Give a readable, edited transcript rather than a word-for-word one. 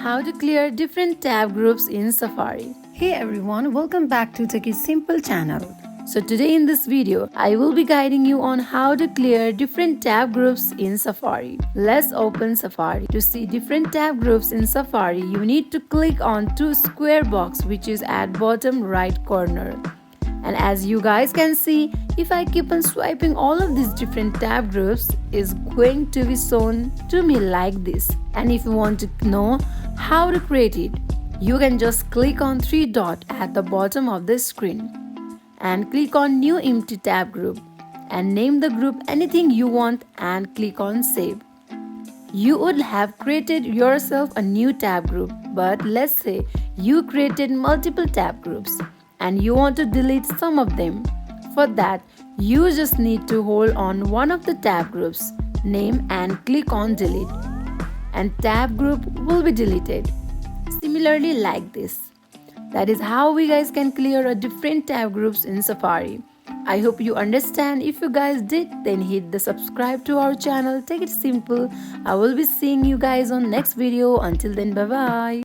how to clear different tab groups in Safari. Hey everyone, welcome back to Techie Simple channel. So today in this video, I will be guiding you on how to clear different tab groups in Safari. Let's open Safari. To see different tab groups in Safari, you need to click on two square box which is at bottom right corner. And as you guys can see, if I keep on swiping, all of these different tab groups is going to be shown to me like this. And if you want to know how to create it, you can just click on three dots at the bottom of the screen and click on new empty tab group and name the group anything you want and click on save. You would have created yourself a new tab group, but let's say you created multiple tab groups and you want to delete some of them. For that, you just need to hold on one of the tab groups name and click on delete, and tab group will be deleted. Similarly like this. That is how we guys can clear a different tab groups in Safari. I hope you understand. If you guys did, then hit the subscribe to our channel. Take it simple. I will be seeing you guys on next video. Until then, bye bye.